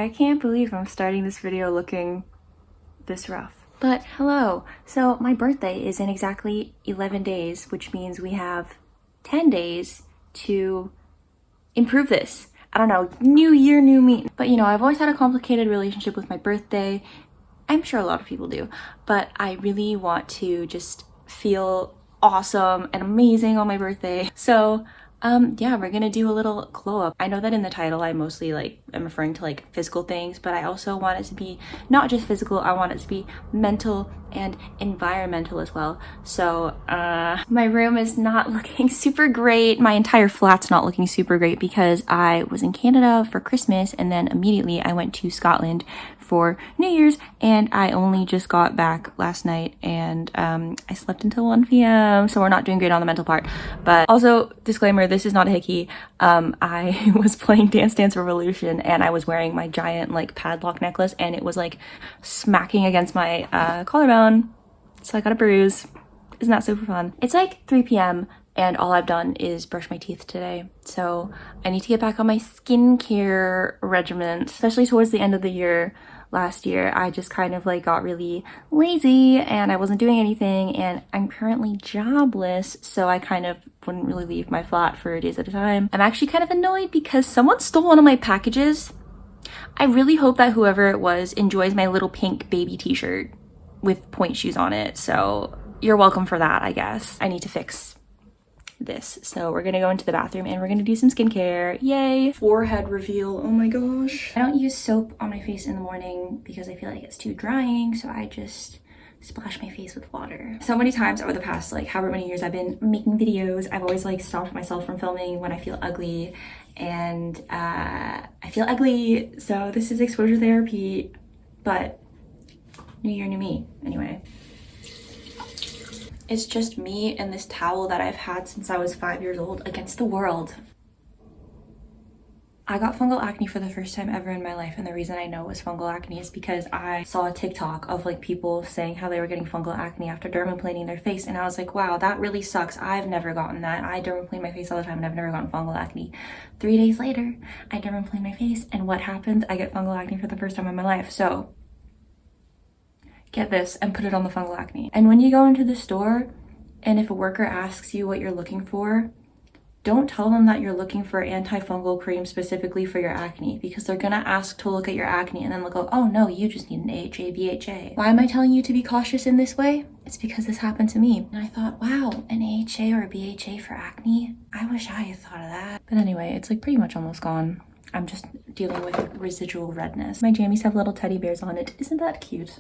I can't believe I'm starting this video looking this rough. But hello. So my birthday is in exactly 11 days, which means we have 10 days to improve this. I don't know, new year, new me. But you know, I've always had a complicated relationship with my birthday. I'm sure a lot of people do, but I really want to just feel awesome and amazing on my birthday. So yeah, we're gonna do a little glow up. I know that in the title I mostly am referring to physical things, but I also want it to be not just physical, I want it to be mental and environmental as well. So my room is not looking super great. My entire flat's not looking super great because I was in Canada for Christmas and then immediately I went to Scotland for New Year's, and I only just got back last night and I slept until 1 p.m. so we're not doing great on the mental part. But also, disclaimer, this is not a hickey. I was playing Dance Dance Revolution and I was wearing my giant padlock necklace and it was smacking against my collarbone, so I got a bruise. Isn't that super fun? It's 3 p.m. and all I've done is brush my teeth today. So I need to get back on my skincare regimen, especially towards the end of the year. Last year, I just kind of got really lazy and I wasn't doing anything, and I'm currently jobless, so I kind of wouldn't really leave my flat for days at a time. I'm actually kind of annoyed because someone stole one of my packages. I really hope that whoever it was enjoys my little pink baby t-shirt with point shoes on it, so you're welcome for that, I guess. I need to fix this. So we're gonna go into the bathroom and we're gonna do some skincare. Yay! Forehead reveal. Oh my gosh. I don't use soap on my face in the morning because I feel like it's too drying, so I just splash my face with water. So many times over the past however many years I've been making videos, I've always stopped myself from filming when I feel ugly, and I feel ugly, so this is exposure therapy, but new year, new me. Anyway. It's just me and this towel that I've had since I was 5 years old against the world. I got fungal acne for the first time ever in my life, and the reason I know it was fungal acne is because I saw a TikTok of people saying how they were getting fungal acne after dermaplaning their face, and I was like, wow, that really sucks. I've never gotten that. I dermaplane my face all the time and I've never gotten fungal acne. 3 days later, I dermaplane my face and what happens? I get fungal acne for the first time in my life. So get this and put it on the fungal acne. And when you go into the store and if a worker asks you what you're looking for, don't tell them that you're looking for antifungal cream specifically for your acne, because they're gonna ask to look at your acne and then they'll go, oh no, you just need an AHA, BHA. Why am I telling you to be cautious in this way? It's because this happened to me. And I thought, wow, an AHA or a BHA for acne? I wish I had thought of that. But anyway, it's pretty much almost gone. I'm just dealing with residual redness. My jammies have little teddy bears on it. Isn't that cute?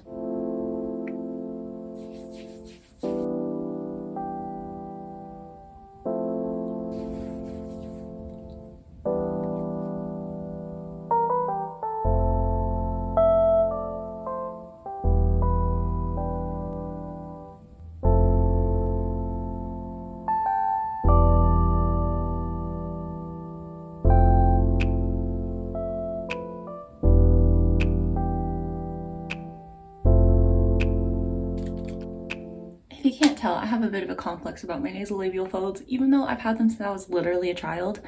If you can't tell, I have a bit of a complex about my nasolabial folds, even though I've had them since I was literally a child.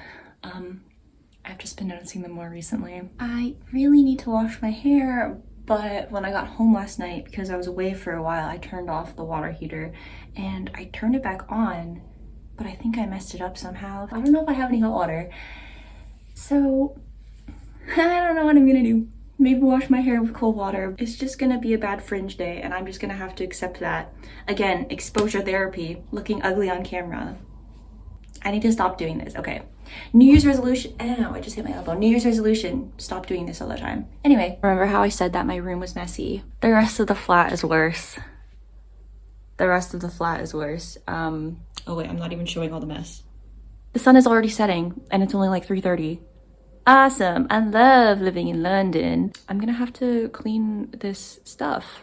I've just been noticing them more recently. I really need to wash my hair, but when I got home last night, because I was away for a while, I turned off the water heater and I turned it back on, but I think I messed it up somehow. I don't know if I have any hot water, so I don't know what I'm gonna do. Maybe wash my hair with cold water. It's just gonna be a bad fringe day and I'm just gonna have to accept that. Again, exposure therapy, looking ugly on camera. I need to stop doing this. Okay. New Year's resolution. Ow, I just hit my elbow. New Year's resolution. Stop doing this all the time. Anyway, remember how I said that my room was messy? The rest of the flat is worse. The rest of the flat is worse. Oh wait, I'm not even showing all the mess. The sun is already setting and it's only 3:30. Awesome. I love living in London. I'm gonna have to clean this stuff.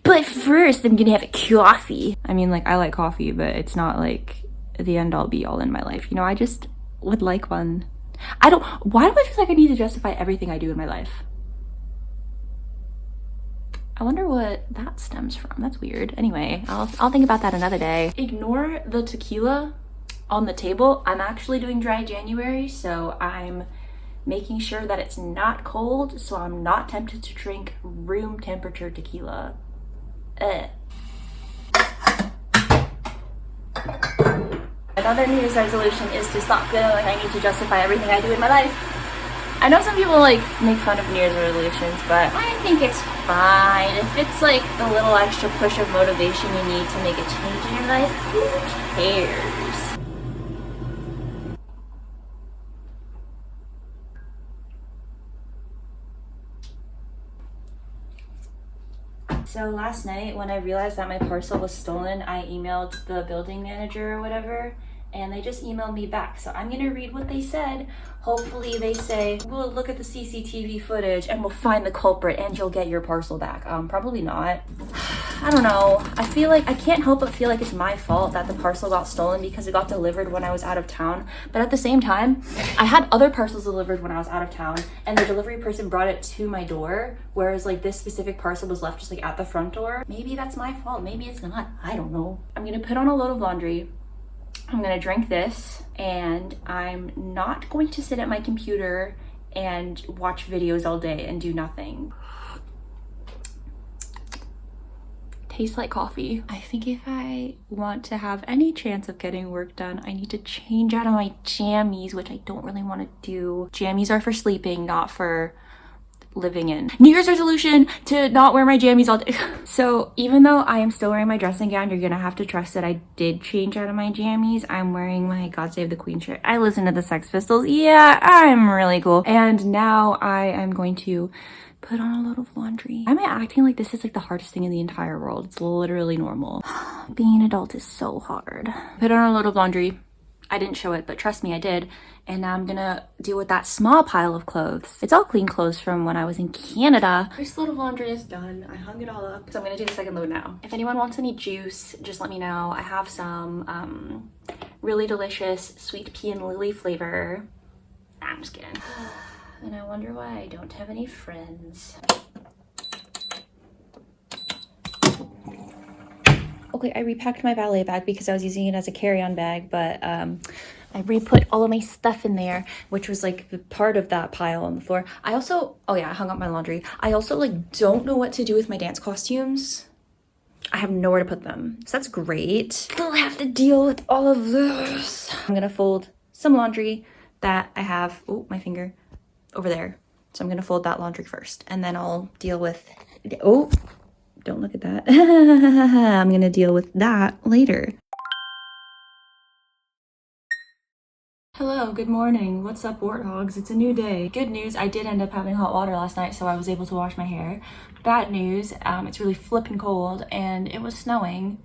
But first, I'm gonna have a coffee. I mean, I like coffee, but it's not the end all be all in my life. You know, I just would like one. Why do I feel like I need to justify everything I do in my life? I wonder what that stems from. That's weird. Anyway, I'll think about that another day. Ignore the tequila on the table. I'm actually doing dry January, so I'm making sure that it's not cold so I'm not tempted to drink room temperature tequila. Another New Year's resolution is to stop feeling like I need to justify everything I do in my life. I know some people like make fun of New Year's resolutions, but I think it's fine. If it's like the little extra push of motivation you need to make a change in your life, who cares? So last night when I realized that my parcel was stolen, I emailed the building manager or whatever, and they just emailed me back. So I'm gonna read what they said. Hopefully they say, we'll look at the CCTV footage and we'll find the culprit and you'll get your parcel back. Probably not. I don't know. I feel like I can't help but feel like it's my fault that the parcel got stolen because it got delivered when I was out of town. But at the same time, I had other parcels delivered when I was out of town and the delivery person brought it to my door, whereas like this specific parcel was left just like at the front door. Maybe that's my fault. Maybe it's not. I don't know. I'm gonna put on a load of laundry. I'm gonna drink this, and I'm not going to sit at my computer and watch videos all day and do nothing. Tastes like coffee. I think if I want to have any chance of getting work done, I need to change out of my jammies, which I don't really want to do. Jammies are for sleeping, not for living in. New Year's resolution to not wear my jammies all day. So even though I am still wearing my dressing gown, you're gonna have to trust that I did change out of my jammies. I'm wearing my God Save the Queen shirt. I listen to the Sex Pistols. Yeah, I'm really cool. And now I am going to put on a load of laundry. Why am I acting like this is like the hardest thing in the entire world? It's literally normal. Being an adult is so hard. Put on a load of laundry. I didn't show it, but trust me, I did. And now I'm gonna deal with that small pile of clothes. It's all clean clothes from when I was in Canada. First load of laundry is done. I hung it all up. So I'm gonna do the second load now. If anyone wants any juice, just let me know. I have some really delicious sweet pea and lily flavor. Nah, I'm just kidding. And I wonder why I don't have any friends. Okay, I repacked my ballet bag because I was using it as a carry-on bag, but I re-put all of my stuff in there, which was like the part of that pile on the floor. I also, oh yeah, I hung up my laundry. I also like don't know what to do with my dance costumes. I have nowhere to put them, so that's great. Still have to deal with all of this. I'm gonna fold some laundry that I have, oh, my finger, over there. So I'm gonna fold that laundry first, and then I'll deal with, oh, don't look at that. I'm gonna deal with that later. Hello, good morning. What's up, warthogs? It's a new day. Good news, I did end up having hot water last night, so I was able to wash my hair. Bad news, it's really flippin' cold and it was snowing.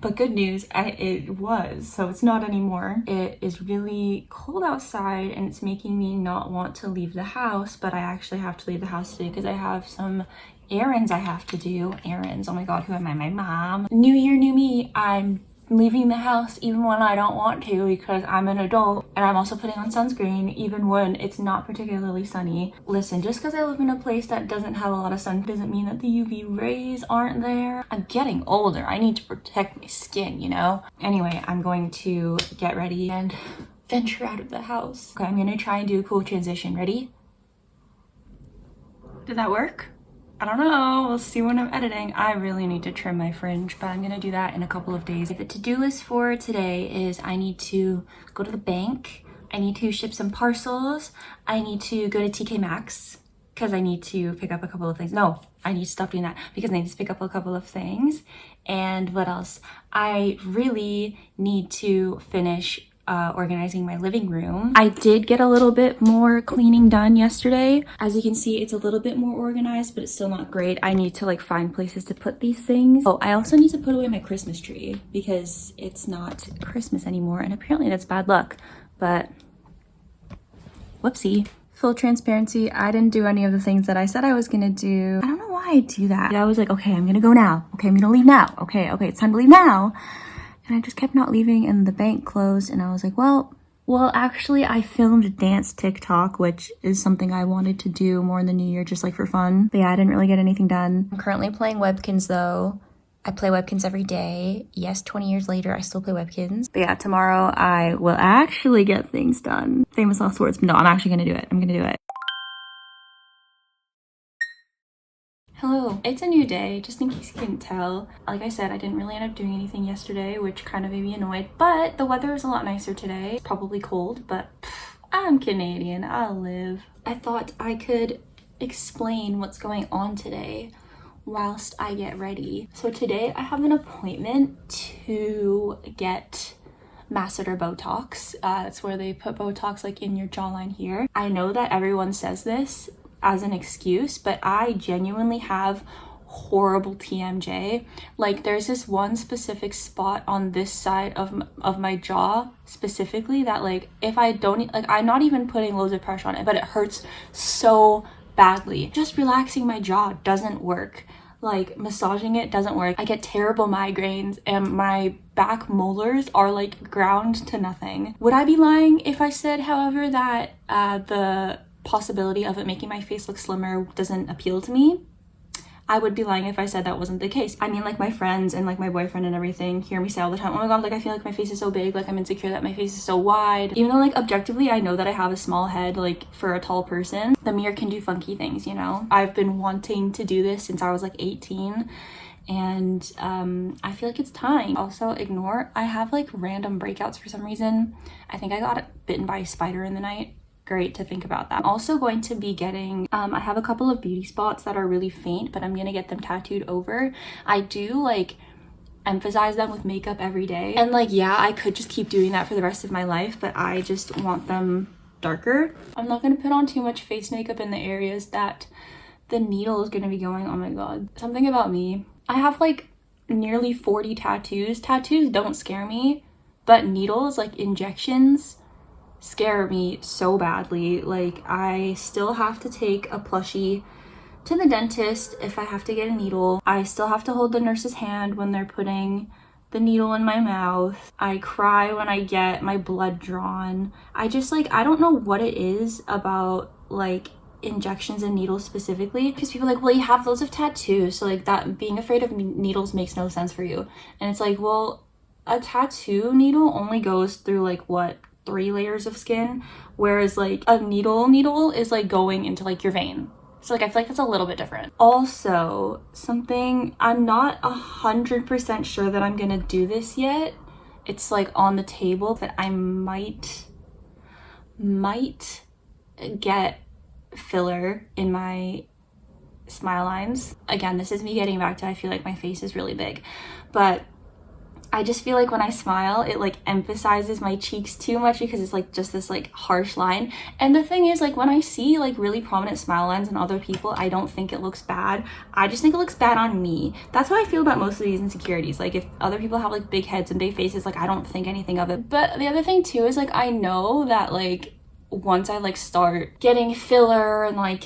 But good news, it was, so it's not anymore. It is really cold outside and it's making me not want to leave the house, but I actually have to leave the house today because I have some errands I have to do. Errands, oh my God, who am I? My mom. New year, new me. I'm leaving the house even when I don't want to because I'm an adult, and I'm also putting on sunscreen even when it's not particularly sunny. Listen, just because I live in a place that doesn't have a lot of sun doesn't mean that the UV rays aren't there. I'm getting older. I need to protect my skin, you know? Anyway, I'm going to get ready and venture out of the house. Okay, I'm gonna try and do a cool transition. Ready? Did that work? I don't know, we'll see when I'm editing. I really need to trim my fringe, but I'm gonna do that in a couple of days. The to-do list for today is I need to go to the bank, I need to ship some parcels, I need to go to TK Maxx because I need to pick up a couple of things. No, I need to stop doing that because I need to pick up a couple of things. And what else? I really need to finish organizing my living room. I did get a little bit more cleaning done yesterday. As you can see, it's a little bit more organized, but it's still not great. I need to like find places to put these things. Oh, I also need to put away my Christmas tree because it's not Christmas anymore, and apparently that's bad luck, but whoopsie. Full transparency, I didn't do any of the things that I said I was gonna do. I don't know why I do that. I was like, okay, I'm gonna go now. Okay, I'm gonna leave now. Okay, it's time to leave now. And I just kept not leaving and the bank closed, and I was like, well, actually I filmed dance TikTok, which is something I wanted to do more in the new year, just like for fun. But yeah, I didn't really get anything done. I'm currently playing Webkins though, I play Webkinz every day. Yes, 20 years later, I still play Webkinz. But yeah, tomorrow I will actually get things done. Famous last words. No, I'm actually gonna do it. I'm gonna do it. Hello, it's a new day, just in case you couldn't tell. Like I said, I didn't really end up doing anything yesterday, which kind of made me annoyed, but the weather is a lot nicer today. It's probably cold, but I'm Canadian, I'll live. I thought I could explain what's going on today whilst I get ready. So today I have an appointment to get masseter Botox. That's where they put Botox like in your jawline here. I know that everyone says this as an excuse, but I genuinely have horrible TMJ. Like there's this one specific spot on this side of my jaw specifically that like if I don't, like I'm not even putting loads of pressure on it, but it hurts so badly. Just relaxing my jaw doesn't work. Like massaging it doesn't work. I get terrible migraines and my back molars are like ground to nothing. Would I be lying if I said, however, that the possibility of it making my face look slimmer doesn't appeal to me? I would be lying if I said that wasn't the case. I mean, like my friends and like my boyfriend and everything hear me say all the time, oh my god, like I feel like my face is so big, like I'm insecure that my face is so wide. Even though like objectively I know that I have a small head, like for a tall person, the mirror can do funky things, you know? I've been wanting to do this since I was like 18 and I feel like it's time. Also ignore, I have like random breakouts for some reason. I think I got bitten by a spider in the night. Great to think about that. I'm also going to be getting, I have a couple of beauty spots that are really faint, but I'm gonna get them tattooed over. I do like emphasize them with makeup every day. And like, yeah, I could just keep doing that for the rest of my life, but I just want them darker. I'm not gonna put on too much face makeup in the areas that the needle is gonna be going. Oh my god. Something about me. I have like nearly 40 tattoos. Tattoos don't scare me, but needles, like injections, scare me so badly. Like I still have to take a plushie to the dentist if I have to get a needle. I still have to hold the nurse's hand when they're putting the needle in my mouth. I cry when I get my blood drawn. I just like, I don't know what it is about like injections and needles specifically, because people are like, well, you have loads of tattoos, so like that being afraid of needles makes no sense for you. And it's like, well, a tattoo needle only goes through like what, 3 layers of skin, whereas like a needle is like going into like your vein. So like I feel like that's a little bit different. Also, something, I'm not 100% sure that I'm gonna do this yet. It's like on the table that I might get filler in my smile lines. Again, this is me getting back to I feel like my face is really big, but I just feel like when I smile, it like emphasizes my cheeks too much because it's like just this like harsh line. And the thing is, like when I see like really prominent smile lines in other people, I don't think it looks bad. I just think it looks bad on me. That's how I feel about most of these insecurities. Like if other people have like big heads and big faces, like I don't think anything of it. But the other thing too is like I know that like once I like start getting filler and like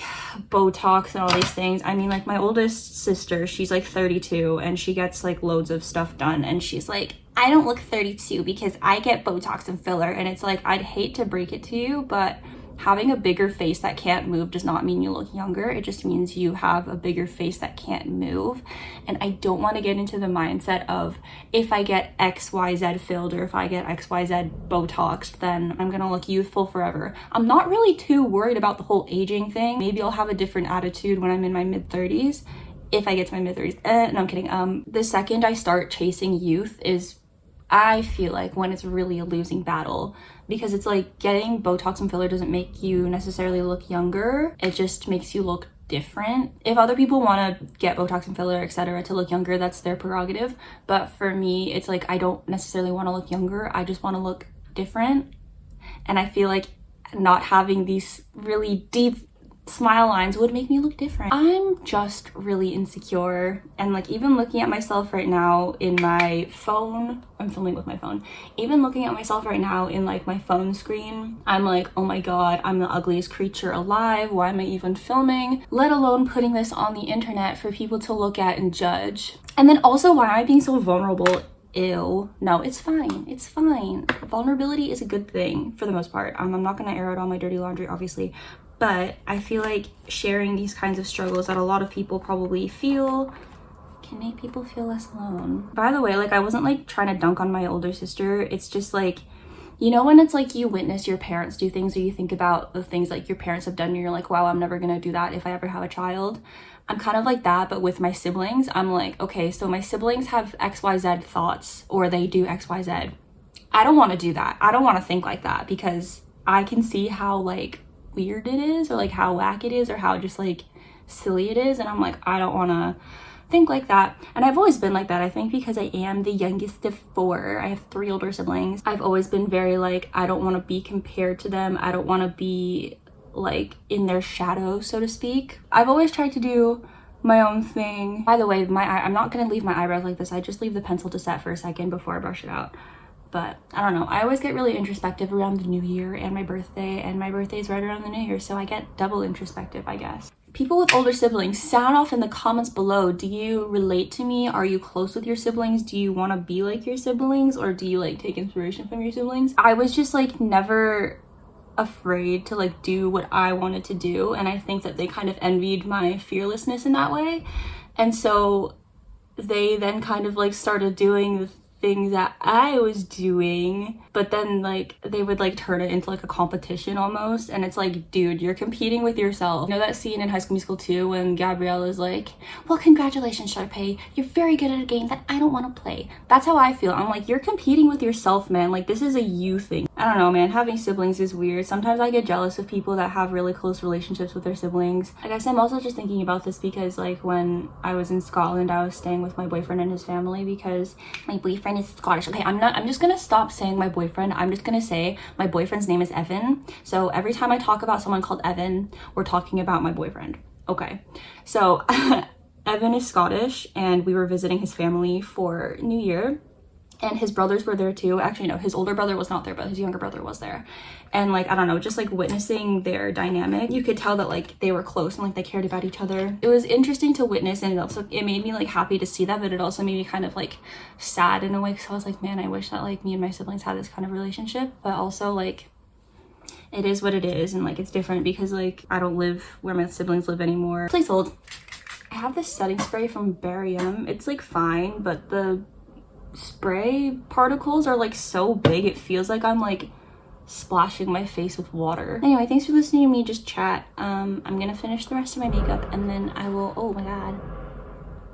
Botox and all these things, I mean like my oldest sister, she's like 32 and she gets like loads of stuff done and she's like, I don't look 32 because I get Botox and filler. And it's like, I'd hate to break it to you, but having a bigger face that can't move does not mean you look younger. It just means you have a bigger face that can't move. And I don't want to get into the mindset of if I get XYZ filled or if I get XYZ Botoxed, then I'm gonna look youthful forever. I'm not really too worried about the whole aging thing. Maybe I'll have a different attitude when I'm in my mid-30s. If I get to my mid-30s. No, I'm kidding. The second I start chasing youth is, I feel like, when it's really a losing battle, because it's like getting Botox and filler doesn't make you necessarily look younger. It just makes you look different. If other people want to get Botox and filler, etc., to look younger, that's their prerogative. But for me, it's like I don't necessarily want to look younger. I just want to look different. And I feel like not having these really deep smile lines would make me look different. I'm just really insecure, and like even looking at myself right now in my phone, I'm filming with my phone, even looking at myself right now in like my phone screen, I'm like, oh my god, I'm the ugliest creature alive. Why am I even filming, let alone putting this on the internet for people to look at and judge? And then also, why am I being so vulnerable? Ew. No, it's fine. It's fine. Vulnerability is a good thing for the most part. I'm not gonna air out all my dirty laundry, obviously, but I feel like sharing these kinds of struggles that a lot of people probably feel can make people feel less alone. By the way, like, I wasn't like trying to dunk on my older sister. It's just like, you know, when it's like you witness your parents do things, or you think about the things like your parents have done and you're like, wow, I'm never gonna do that if I ever have a child. I'm kind of like that, but with my siblings, I'm like, okay, so my siblings have XYZ thoughts, or they do XYZ. I don't want to do that. I don't want to think like that, because I can see how like weird it is, or like how whack it is, or how just like silly it is, and I'm like, I don't want to think like that. And I've always been like that, I think, because I am the youngest of 4. I have 3 older siblings. I've always been very like, I don't want to be compared to them. I don't want to be like in their shadow, so to speak. I've always tried to do my own thing. By the way, I'm not gonna leave my eyebrows like this. I just leave the pencil to set for a second before I brush it out. But I don't know, I always get really introspective around the new year and my birthday is right around the new year, so I get double introspective, I guess. People with older siblings, sound off in the comments below. Do you relate to me? Are you close with your siblings? Do you want to be like your siblings, or do you like take inspiration from your siblings? I was just like never afraid to like do what I wanted to do, and I think that they kind of envied my fearlessness in that way, and so they then kind of like started doing the things that I was doing, but then like they would like turn it into like a competition almost, and it's like, dude, you're competing with yourself. You know that scene in High School Musical 2 when Gabrielle is like, well, congratulations, Sharpay, you're very good at a game that I don't want to play. That's how I feel. I'm like, you're competing with yourself, man. Like, this is a you thing. I don't know, man, having siblings is weird. Sometimes I get jealous of people that have really close relationships with their siblings. I guess I'm also just thinking about this because like when I was in Scotland, I was staying with my boyfriend and his family, because my boyfriend is Scottish. Okay, I'm just gonna stop saying my boyfriend. I'm just gonna say my boyfriend's name is Evan. So every time I talk about someone called Evan, we're talking about my boyfriend. Okay, so Evan is Scottish, and we were visiting his family for New Year, and his brothers were there too. Actually, no, his older brother was not there, but his younger brother was there. And like, I don't know, just like witnessing their dynamic, you could tell that like they were close and like they cared about each other. It was interesting to witness, and it made me like happy to see that, but it also made me kind of like sad in a way, because I was like, man, I wish that like me and my siblings had this kind of relationship. But also like, it is what it is, and like it's different because like I don't live where my siblings live anymore. Please hold. I have this setting spray from Barium. It's like fine, but the spray particles are like so big, it feels like I'm like splashing my face with water. Anyway, thanks for listening to me just chat. I'm gonna finish the rest of my makeup, and then I will, oh my god,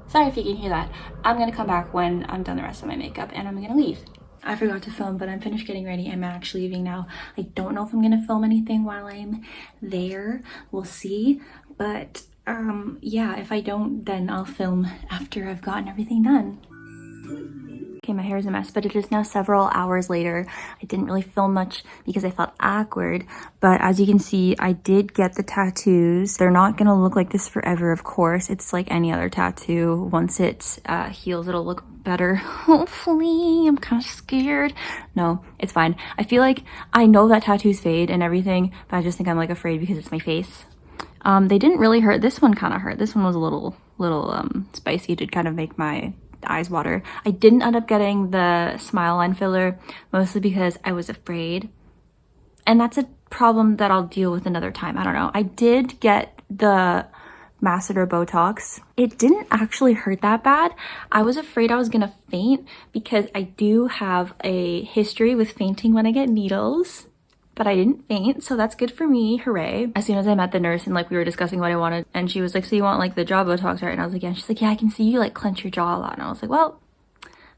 sorry if you can hear that. I'm gonna come back when I'm done the rest of my makeup, and I'm gonna leave. I forgot to film, but I'm finished getting ready. I'm actually leaving now. I don't know if I'm gonna film anything while I'm there, we'll see, but yeah, if I don't, then I'll film after I've gotten everything done. Okay, my hair is a mess, but it is now several hours later. I didn't really film much because I felt awkward, but as you can see, I did get the tattoos. They're not gonna look like this forever, of course. It's like any other tattoo. Once it heals, it'll look better. Hopefully. I'm kind of scared. No, it's fine. I feel like I know that tattoos fade and everything, but I just think I'm like afraid because it's my face. They didn't really hurt. This one kind of hurt. This one was a little spicy. It did kind of make my eyes water. I didn't end up getting the smile line filler, mostly because I was afraid, and that's a problem that I'll deal with another time. I don't know. I did get the masseter Botox. It didn't actually hurt that bad. I was afraid I was gonna faint because I do have a history with fainting when I get needles, but I didn't faint, so that's good for me. Hooray. As soon as I met the nurse and like we were discussing what I wanted, and she was like, so you want like the jaw Botox, right? And I was like, yeah. And she's like, yeah, I can see you like clench your jaw a lot. And I was like, well,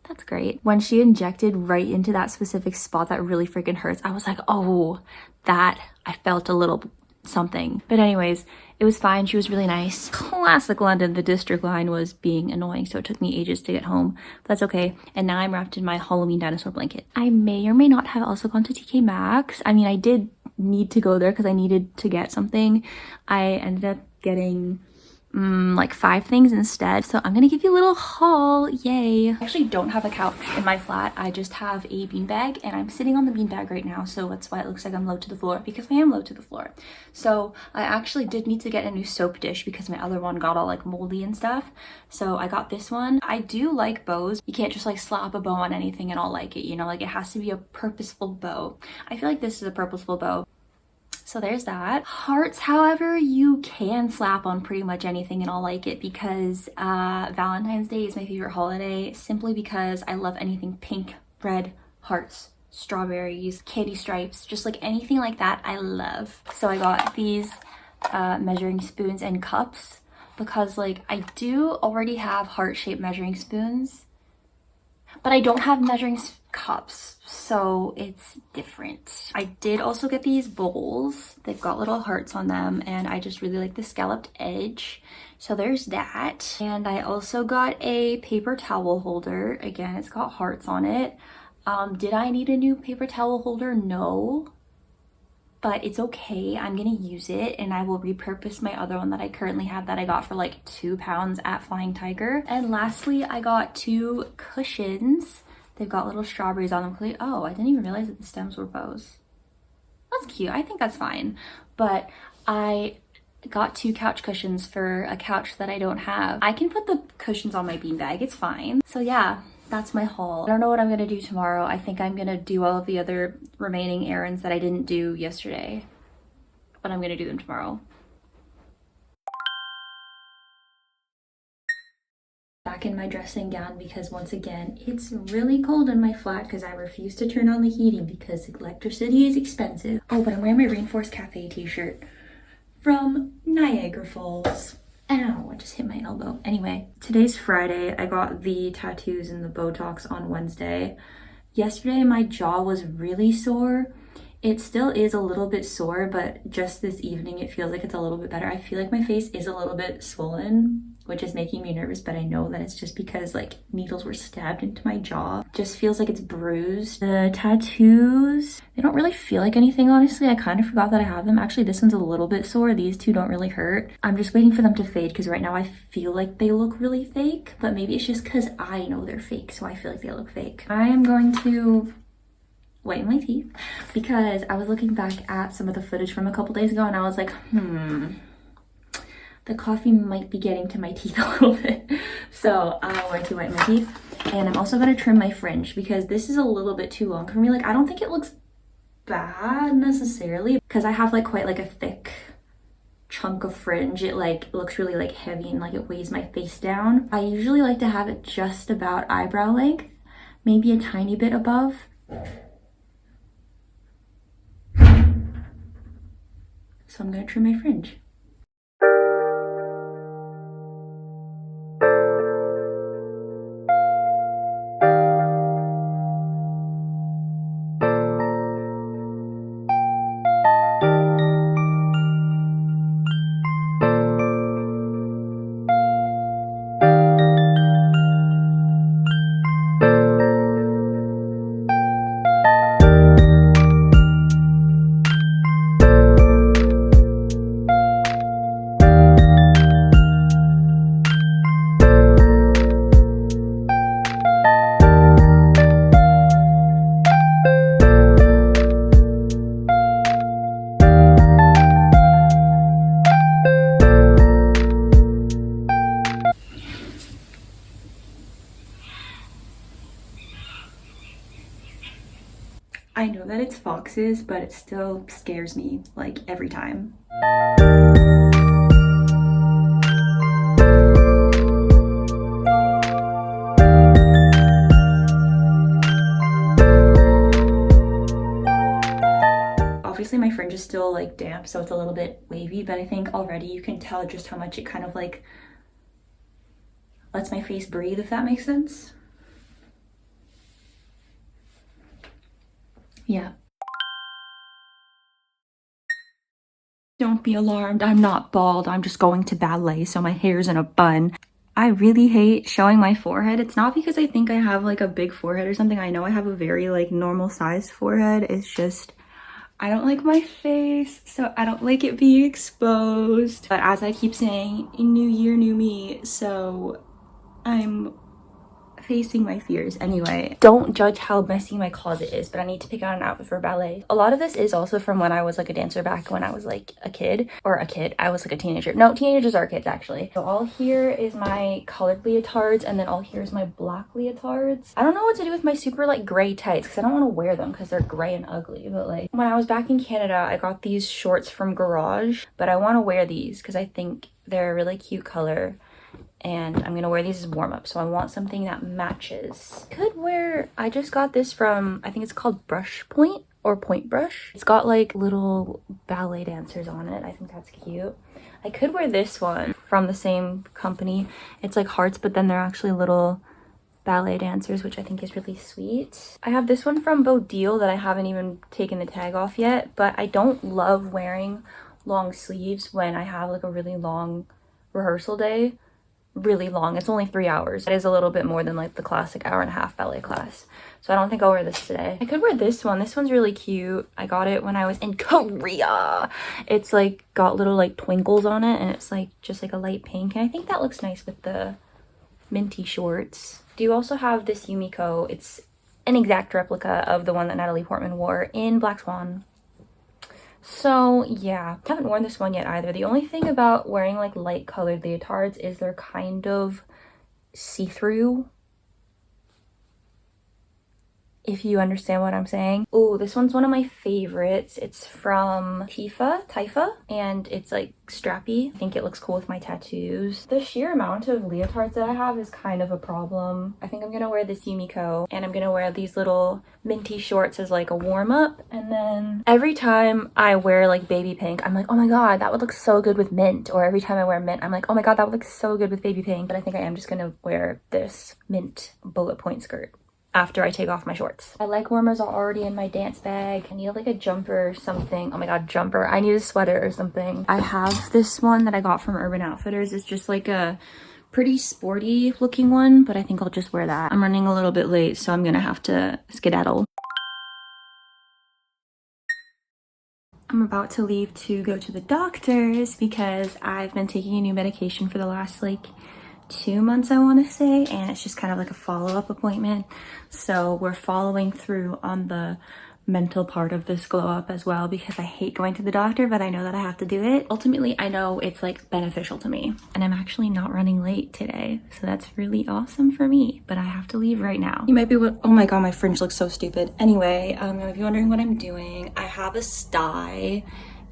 that's great. When she injected right into that specific spot that really freaking hurts, I was like, oh, that, I felt a little something. But anyways, it was fine. She was really nice. Classic London, the district line was being annoying, so it took me ages to get home. But that's okay. And now I'm wrapped in my Halloween dinosaur blanket. I may or may not have also gone to TK Maxx. I mean, I did need to go there because I needed to get something. I ended up getting like 5 things instead, so I'm gonna give you a little haul. Yay. I actually don't have a couch in my flat. I just have a beanbag, and I'm sitting on the beanbag right now, so that's why it looks like I'm low to the floor, because I am low to the floor. So I actually did need to get a new soap dish because my other one got all like moldy and stuff, so I got this one. I do like bows. You can't just like slap a bow on anything and I'll like it, you know, like it has to be a purposeful bow. I feel like this is a purposeful bow. So there's that. Hearts, however, you can slap on pretty much anything and I'll like it because Valentine's Day is my favorite holiday simply because I love anything pink, red, hearts, strawberries, candy stripes, just like anything like that I love. So I got these measuring spoons and cups because like I do already have heart-shaped measuring spoons, but I don't have measuring cups, so it's different. I did also get these bowls. They've got little hearts on them and I just really like the scalloped edge. So there's that. And I also got a paper towel holder. Again, it's got hearts on it. Did I need a new paper towel holder? No. But it's okay, I'm gonna use it and I will repurpose my other one that I currently have that I got for like £2 at Flying Tiger. And lastly, I got 2 cushions. They've got little strawberries on them. Oh, I didn't even realize that the stems were bows. That's cute, I think that's fine. But I got 2 couch cushions for a couch that I don't have. I can put the cushions on my beanbag, it's fine. So yeah, that's my haul. I don't know what I'm gonna do tomorrow. I think I'm gonna do all of the other remaining errands that I didn't do yesterday, but I'm gonna do them tomorrow. Back in my dressing gown because once again, it's really cold in my flat because I refuse to turn on the heating because electricity is expensive. Oh, but I'm wearing my Rainforest Cafe t-shirt from Niagara Falls. Ow, I just hit my elbow. Anyway, today's Friday. I got the tattoos and the Botox on Wednesday. Yesterday, my jaw was really sore. It still is a little bit sore, but just this evening, it feels like it's a little bit better. I feel like my face is a little bit swollen, which is making me nervous, but I know that it's just because like needles were stabbed into my jaw. Just feels like it's bruised. The tattoos, they don't really feel like anything, honestly. I kind of forgot that I have them. Actually, this one's a little bit sore. These two don't really hurt. I'm just waiting for them to fade because right now I feel like they look really fake, but maybe it's just because I know they're fake, so I feel like they look fake. I am going to whiten my teeth because I was looking back at some of the footage from a couple days ago and I was like, the coffee might be getting to my teeth a little bit. So I'm going to whiten my teeth. And I'm also going to trim my fringe because this is a little bit too long for me. Like, I don't think it looks bad necessarily because I have like quite like a thick chunk of fringe. It like looks really like heavy and like it weighs my face down. I usually like to have it just about eyebrow length, maybe a tiny bit above. So I'm going to trim my fringe. I know that it's foxes, but it still scares me, like, every time. Obviously my fringe is still like damp, so it's a little bit wavy, but I think already you can tell just how much it kind of like lets my face breathe, if that makes sense. Yeah. Don't be alarmed, I'm not bald, I'm just going to ballet, so my hair's in a bun. I really hate showing my forehead. It's not because I think I have like a big forehead or something. I know I have a very like normal sized forehead. It's just, I don't like my face, so I don't like it being exposed. But as I keep saying, new year, new me, so I'm facing my fears. Anyway, don't judge how messy my closet is, but I need to pick out an outfit for ballet. A lot of this is also from when I was like a dancer back when I was like a kid. I was like a teenager. No, teenagers are kids actually. So all here is my colored leotards, and then all here is my black leotards. I don't know what to do with my super like gray tights because I don't want to wear them because they're gray and ugly. But like when I was back in Canada, I got these shorts from Garage, but I want to wear these because I think they're a really cute color. And I'm gonna wear these as warm-up, so I want something that matches. I just got this from, I think it's called Brush Point or Point Brush. It's got like little ballet dancers on it. I think that's cute. I could wear this one from the same company. It's like hearts, but then they're actually little ballet dancers, which I think is really sweet. I have this one from bday that I haven't even taken the tag off yet, but I don't love wearing long sleeves when I have like a really long rehearsal day. Really long. It's only 3 hours. It is a little bit more than like the classic 1.5-hour ballet class. So I don't think I'll wear this today. I could wear this one. This one's really cute. I got it when I was in Korea. It's like got little like twinkles on it, and it's like just like a light pink. And I think that looks nice with the minty shorts. Do you also have this Yumiko? It's an exact replica of the one that Natalie Portman wore in Black Swan. So yeah, I haven't worn this one yet either. The only thing about wearing like light colored leotards is they're kind of see-through, if you understand what I'm saying. Oh, this one's one of my favorites. It's from Tifa, and it's like strappy. I think it looks cool with my tattoos. The sheer amount of leotards that I have is kind of a problem. I think I'm gonna wear this Yumiko, and I'm gonna wear these little minty shorts as like a warm-up. And then every time I wear like baby pink, I'm like, oh my god, that would look so good with mint. Or every time I wear mint, I'm like, oh my god, that would look so good with baby pink. But I think I am just gonna wear this mint bullet point skirt after I take off my shorts. I like warmers are already in my dance bag. I need like a jumper or something. Oh my god, jumper. I need a sweater or something. I have this one that I got from Urban Outfitters. It's just like a pretty sporty looking one, but I think I'll just wear that. I'm running a little bit late, so I'm gonna have to skedaddle. I'm about to leave to go to the doctor's because I've been taking a new medication for the last like 2 months, I want to say, and it's just kind of like a follow-up appointment. So we're following through on the mental part of this glow up as well, because I hate going to the doctor, but I know that I have to do it. Ultimately, I know it's like beneficial to me, and I'm actually not running late today, so that's really awesome for me. But I have to leave right now. You might be, oh my god, my fringe looks so stupid. Anyway, if you're wondering what I'm doing, I have a sty.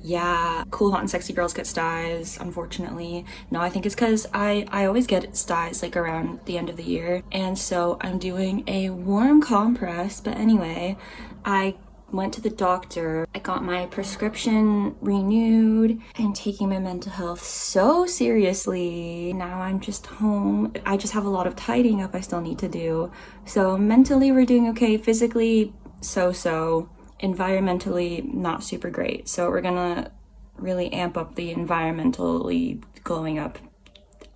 Yeah, cool, hot, and sexy girls get styes, unfortunately. No, I think it's because I always get styes like around the end of the year. And so I'm doing a warm compress. But anyway, I went to the doctor. I got my prescription renewed and taking my mental health so seriously. Now I'm just home. I just have a lot of tidying up I still need to do. So mentally we're doing okay. Physically, so-so. Environmentally not super great, so we're gonna really amp up the environmentally glowing up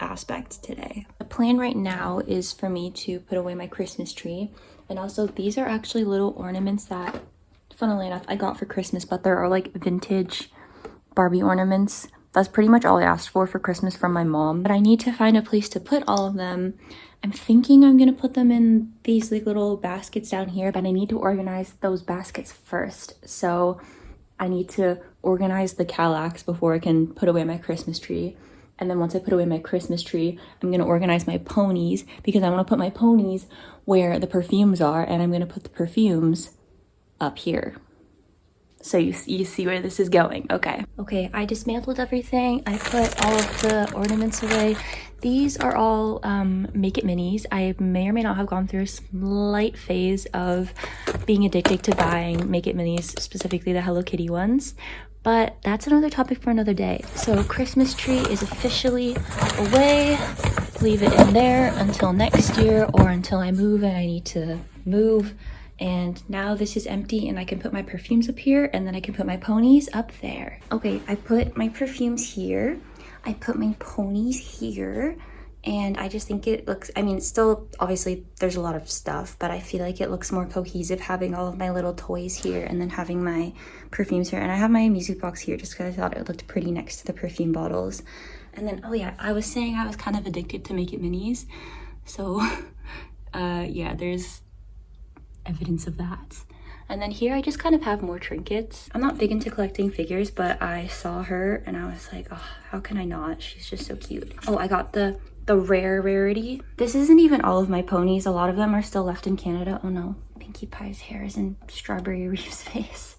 aspect today. The plan right now is for me to put away my Christmas tree, and also these are actually little ornaments that, funnily enough, I got for Christmas, but there are like vintage Barbie ornaments. That's pretty much all I asked for Christmas from my mom, but I need to find a place to put all of them. I'm thinking I'm gonna put them in these like little baskets down here, but I need to organize those baskets first. So I need to organize the Calax before I can put away my Christmas tree. And then once I put away my Christmas tree, I'm gonna organize my ponies, because I wanna put my ponies where the perfumes are, and I'm gonna put the perfumes up here. So you see where this is going. Okay, I dismantled everything. I put all of the ornaments away. These are all Make It Minis. I may or may not have gone through a slight phase of being addicted to buying Make It Minis, specifically the Hello Kitty ones. But that's another topic for another day. So Christmas tree is officially away. Leave it in there until next year, or until I move and I need to move. And now this is empty, and I can put my perfumes up here, and then I can put my ponies up there. Okay, I put my perfumes here. I put my ponies here, and I just think it looks, I mean, still, obviously, there's a lot of stuff, but I feel like it looks more cohesive having all of my little toys here and then having my perfumes here. And I have my music box here just because I thought it looked pretty next to the perfume bottles. And then, oh yeah, I was saying I was kind of addicted to Make It Minis. So Yeah, there's evidence of that. And then here I just kind of have more trinkets. I'm not big into collecting figures, but I saw her and I was like, oh, how can I not? She's just so cute. Oh, I got the rare rarity. This isn't even all of my ponies. A lot of them are still left in Canada. Oh no, Pinkie Pie's hair is in Strawberry Reef's face.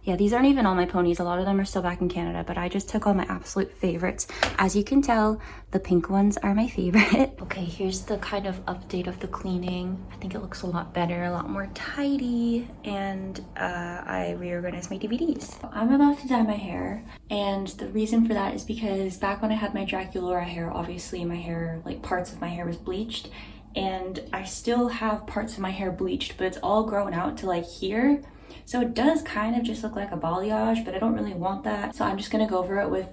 Yeah, these aren't even all my ponies. A lot of them are still back in Canada, but I just took all my absolute favorites. As you can tell, the pink ones are my favorite. Okay, here's the kind of update of the cleaning. I think it looks a lot better, a lot more tidy, and I reorganized my DVDs. I'm about to dye my hair, and the reason for that is because back when I had my Draculaura hair, obviously my hair, like parts of my hair was bleached, and I still have parts of my hair bleached, but it's all grown out to like here. So it does kind of just look like a balayage, but I don't really want that. So I'm just gonna go over it with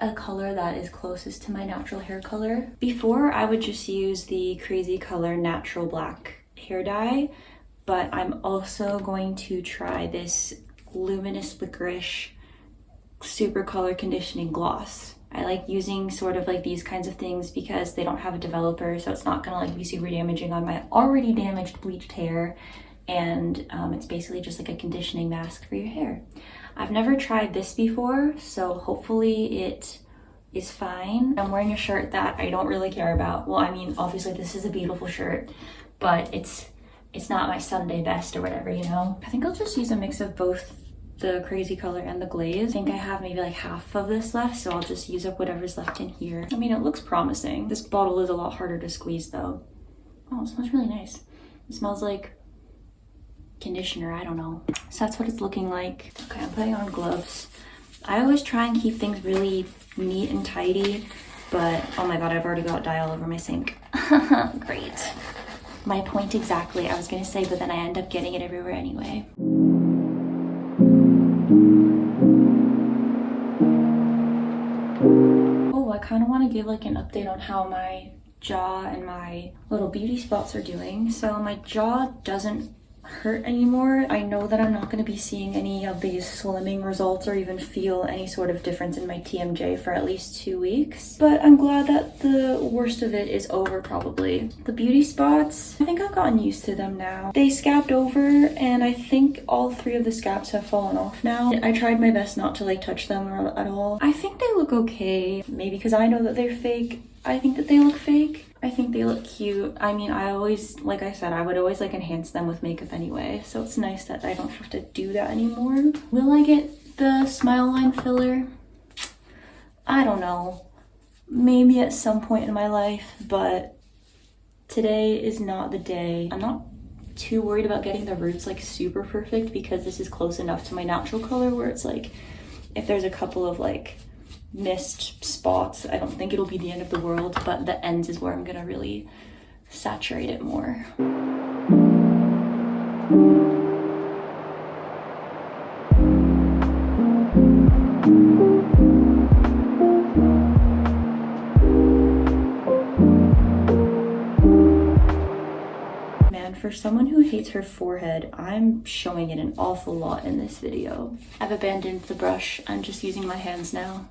a color that is closest to my natural hair color. Before, I would just use the Crazy Color Natural Black hair dye, but I'm also going to try this Luminous Licorice Super Color Conditioning Gloss. I like using sort of like these kinds of things because they don't have a developer, so it's not gonna like be super damaging on my already damaged bleached hair. And it's basically just like a conditioning mask for your hair. I've never tried this before, so hopefully it is fine. I'm wearing a shirt that I don't really care about. Well, I mean, obviously this is a beautiful shirt, but it's not my Sunday best or whatever, you know? I think I'll just use a mix of both the Crazy Color and the glaze. I think I have maybe like half of this left, so I'll just use up whatever's left in here. I mean, it looks promising. This bottle is a lot harder to squeeze though. Oh, it smells really nice. It smells like conditioner, I don't know. So that's what it's looking like. Okay, I'm putting on gloves. I always try and keep things really neat and tidy, but oh my god, I've already got dye all over my sink. Great. My point exactly, I was gonna say, but then I end up getting it everywhere anyway. Oh, I kind of want to give like an update on how my jaw and my little beauty spots are doing. So my jaw doesn't hurt anymore. I know that I'm not going to be seeing any of these slimming results or even feel any sort of difference in my TMJ for at least 2 weeks, but I'm glad that the worst of it is over probably. The beauty spots, I think I've gotten used to them now. They scabbed over and I think all 3 of the scabs have fallen off now. I tried my best not to like touch them at all. I think they look okay. Maybe because I know that they're fake, I think that they look fake. I think they look cute. I mean, I always, like I said, I would always like enhance them with makeup anyway, so it's nice that I don't have to do that anymore. Will I get the smile line filler? I don't know. Maybe at some point in my life, but today is not the day. I'm not too worried about getting the roots like super perfect because this is close enough to my natural color where it's like, if there's a couple of like missed spots, I don't think it'll be the end of the world, but the ends is where I'm gonna really saturate it more. Man, for someone who hates her forehead, I'm showing it an awful lot in this video. I've abandoned the brush, I'm just using my hands now.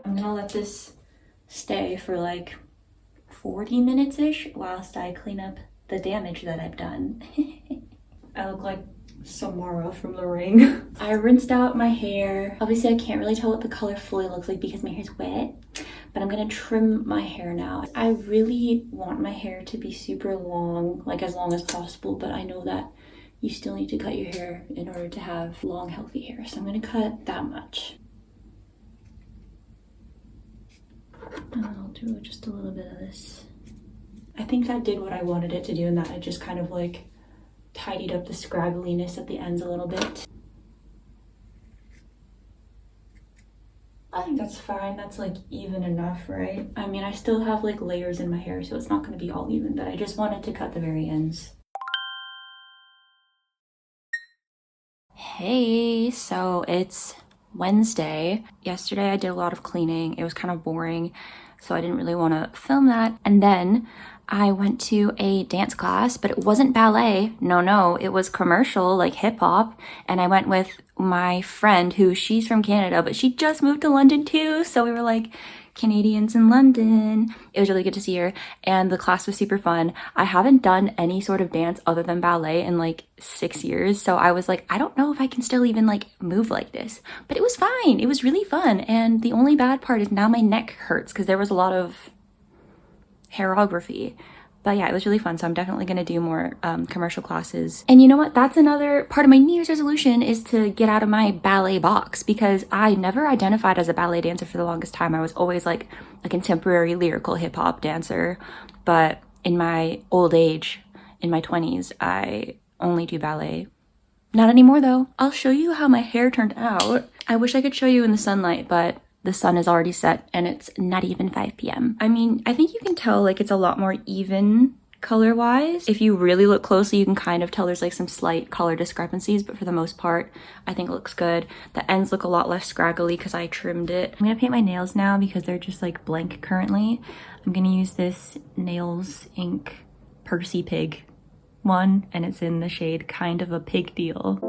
I'm gonna let this stay for like 40 minutes-ish whilst I clean up the damage that I've done. I look like Samara from The Ring. I rinsed out my hair. Obviously I can't really tell what the color fully looks like because my hair's wet, but I'm gonna trim my hair now. I really want my hair to be super long, like as long as possible, but I know that you still need to cut your hair in order to have long, healthy hair. So I'm gonna cut that much. And I'll do just a little bit of this. I think that did what I wanted it to do, and that I just kind of like tidied up the scraggliness at the ends a little bit. I think that's fine. That's like even enough, right? I mean, I still have like layers in my hair, so it's not going to be all even, but I just wanted to cut the very ends. Hey, so it's Wednesday. Yesterday I did a lot of cleaning. It was kind of boring. so I didn't really want to film that. And then I went to a dance class, but it wasn't ballet. No, it was commercial, like hip hop. And I went with my friend she's from Canada, but she just moved to London too. So we were like Canadians in London. It was really good to see her. And the class was super fun. I haven't done any sort of dance other than ballet in like 6 years. So I was like, I don't know if I can still even like move like this, but it was fine. It was really fun. And the only bad part is now my neck hurts because there was a lot of hairography. But yeah, it was really fun. So I'm definitely going to do more commercial classes. And you know what? That's another part of my New Year's resolution, is to get out of my ballet box, because I never identified as a ballet dancer for the longest time. I was always like a contemporary lyrical hip hop dancer. But in my old age, in my 20s, I only do ballet. Not anymore though. I'll show you how my hair turned out. I wish I could show you in the sunlight, but the sun is already set and it's not even 5 p.m. I mean, I think you can tell like it's a lot more even color-wise. If you really look closely, you can kind of tell there's like some slight color discrepancies, but for the most part, I think it looks good. The ends look a lot less scraggly because I trimmed it. I'm gonna paint my nails now because they're just like blank currently. I'm gonna use this Nails Ink Percy Pig one, and it's in the shade Kind of a Pig Deal.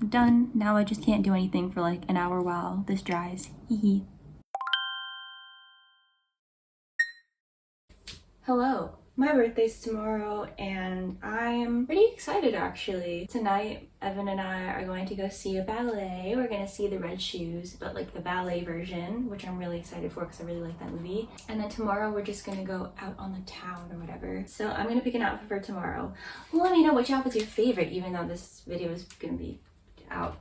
Done. Now I just can't do anything for like an hour while this dries. Hee. Hello. My birthday's tomorrow and I'm pretty excited actually. Tonight, Evan and I are going to go see a ballet. We're gonna see The Red Shoes, but like the ballet version, which I'm really excited for because I really like that movie. And then tomorrow we're just gonna go out on the town or whatever. So I'm gonna pick an outfit for tomorrow. Let me know which outfit's your favorite, even though this video is gonna be out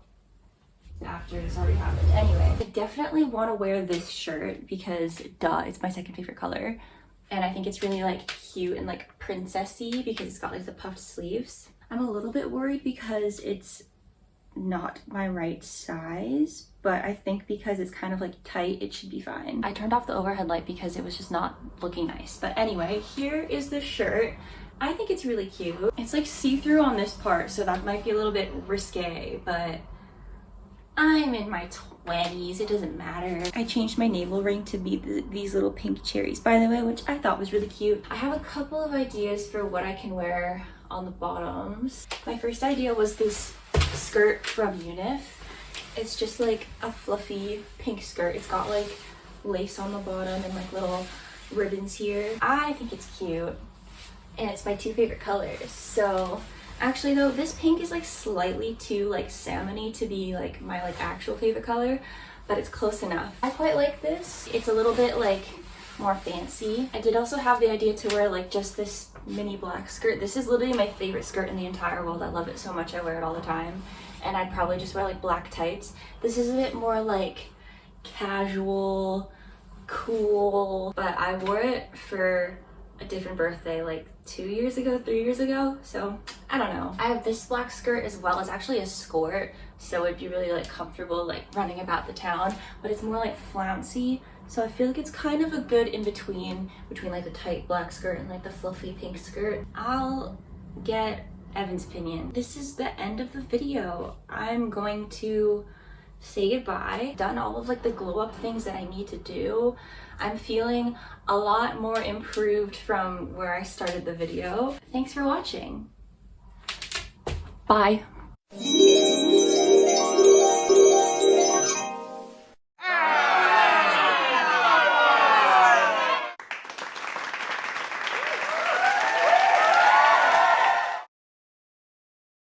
after this already happened. Anyway, I definitely want to wear this shirt because duh, it's my second favorite color. And I think it's really like cute and like princessy because it's got like the puffed sleeves. I'm a little bit worried because it's not my right size, but I think because it's kind of like tight, it should be fine. I turned off the overhead light because it was just not looking nice. But anyway, here is the shirt. I think it's really cute. It's like see-through on this part, so that might be a little bit risque, but I'm in my 20s, it doesn't matter. I changed my navel ring to be these little pink cherries, by the way, which I thought was really cute. I have a couple of ideas for what I can wear on the bottoms. My first idea was this skirt from Unif. It's just like a fluffy pink skirt. It's got like lace on the bottom and like little ribbons here. I think it's cute. And it's my two favorite colors. So actually though, this pink is like slightly too like salmony to be like my like actual favorite color, but it's close enough. I quite like this. It's a little bit like more fancy. I did also have the idea to wear like just this mini black skirt. This is literally my favorite skirt in the entire world. I love it so much, I wear it all the time. And I'd probably just wear like black tights. This is a bit more like casual, cool, but I wore it for a different birthday like 2 years ago, 3 years ago, so I don't know. I have this black skirt as well as actually a skirt, so it'd be really like comfortable like running about the town, but it's more like flouncy, so I feel like it's kind of a good in-between between like the tight black skirt and like the fluffy pink skirt. I'll get Evan's opinion. This is the end of the video. I'm going to say goodbye. Done all of like the glow up things that I need to do. I'm feeling a lot more improved from where I started the video. Thanks for watching. Bye.